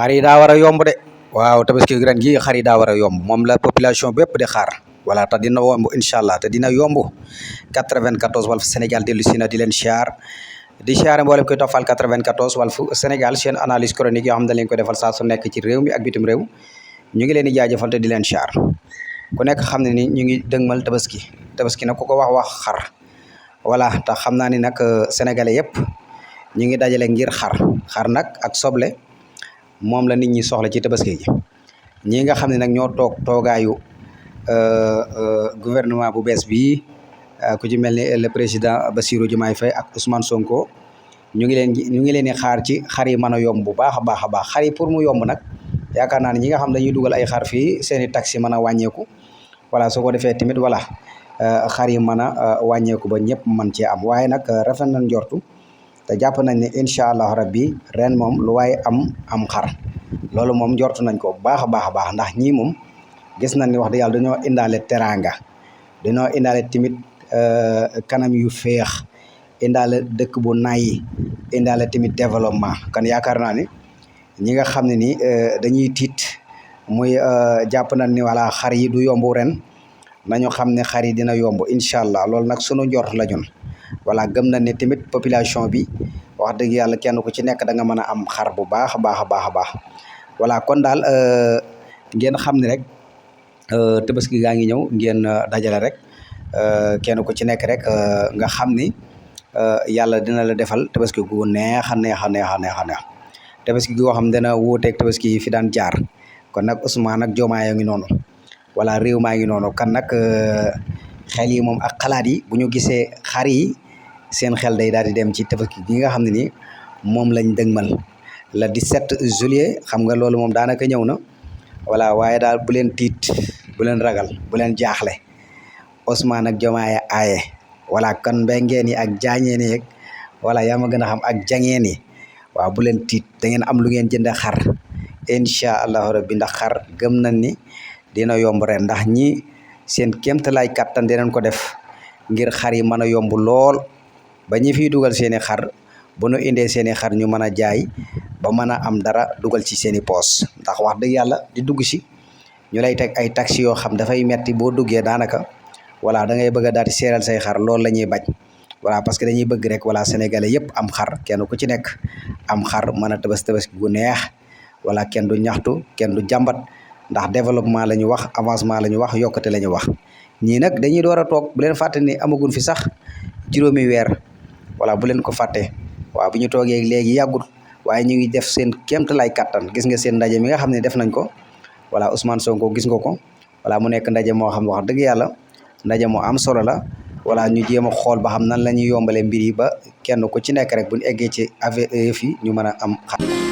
xar yi daa war a yomb de waaw tabaski ren gi xar yi daa war a yomb moom la population bépp di xaar voilà te dina yomb incha allah te dina yomb 94 Walf Sénégal dellu si na di leen siyaar di siyaare mboolem koy toppal 94 Walf Sénégal seen analyse chronique yoo xam ne dañ ko defal saa su nekk ci réew mi ak bitim réew ñu ngi leen di jaajëfal te di leen siyaar ku nekk xam ne ni ñu ngi dëgmal tabaski nag ku ko wax xar voilà te xam naa ni nag sénégalais yëpp ñu ngi dajale ngir xar nag ak soble moom la nit ñi soxla ci tabaski gi ñi nga xam ne nag ñoo toogaayu gouvernement bu bees bii ku ci mel ni le président Bassirou Diomaye Faye ak Ousmane Sonko ñu ngi leen di xaar ci xar yi mën a yomb bu baax a baax xar yi pour mu yomb nag yaakaar naa ne ñi nga xam dañuy dugal ay xar fii seeni taxi mën a wàññeeku voilà su ko defee tamit voilà xar yi mën a wàññeeku ba ñëpp mën cee am waaye nag rafet nañ njortu te jàpp nañ ne incha allah rabbi ren moom lu waaye am xar loolu moom njortu nañ ko bu baax a baax ndax ñii moom gis nañ ni wax dëgg yàlla dañoo indaale teraanga dañoo indaale tamit kanam yu féex indaale dëkk bu nayi indaale tamit développement kan yaakaar naa ni ñi nga xam ne ni dañuy tiit muy jàpp nañ ni wala xar yi du yomb ren nañu xam ne xar yi dina yomb incha allah loolu nag sunu njort la ñun voilà gëm nañ ne tamit population bi wax dëgg yàlla kenn ku ci nekk da nga mën a am xar bu baax a baax voilà kon daal ngeen xam ne rek tabaski gaa ngi ñëw ngeen dajale rek kenn ku ci nekk rek nga xam ni yàlla dina la defal tabaski gu neex tabaski goo xam dana wuuteeg tabaski yi fi daan jaar kon nag Ousmane ak Diomaye a ngi noonu voilà réew maa ngi noonu kan nag xel yi moom ak xalaat yi bu ñu gisee xar yi seen xel day daal di dem ci tabaski gi nga xam ne ni moom lañ dëgmal le 17 juillet xam nga loolu moom daanaka ñëw na voilà waaye daal bu leen tiit bu leen ragal bu leen jaaxle Ousmane ak Diomaye aaye voilà kan mbengeen yi ak jaañeen yi voilà yaa ma gën a xam ak jangeen yi waaw bu leen tiit da ngeen am lu ngeen jënd xar incha allahu rabbi ndax xar gëm nañ ni dina yomb ren ndax ñi seen kéemtalaay kattan dinañ ko def ngir xar yi mën a yomb lool ba ñi fiy dugal seeni xar bu nu indee seeni xar ñu mën a jaay ba mën a am dara dugal ci seeni poos ndax wax dëgg yàlla di dugg si ñu lay teg ay taxi yoo xam dafay metti boo duggee daanaka voilà da ngay bëgg a daal di seeral say xar loolu la ñuy bañ voilà parce que dañuy bëgg rek voilà sénégalais yëpp am xar kenn ku ci nekk am xar mën a tabaski gu neex voilà kenn du ñaxtu kenn du jàmbat ndax développement la ñu wax avancement la ñu wax yokkute la ñu wax ñii nag dañuy door a toog bu leen fàtte ni amagun fi sax juróomi weer voilà bu leen ko fàtte waaw bu ñu toogee léegi yàggut waaye ñu ngi def seen kéemtalaay kattan gis nga seen ndaje mi nga xam ne def nañ ko voilà Ousmane Sonko gis nga ko voilà mu nekk ndaje moo xam wax dëgg yàlla ndaje moo am solo la voilà ñu jéem a xool ba xam nan la ñuy yombalee mbir yi ba kenn ku ci nekk rek bu ñu eggee ci affaire yi ñu mën a am xar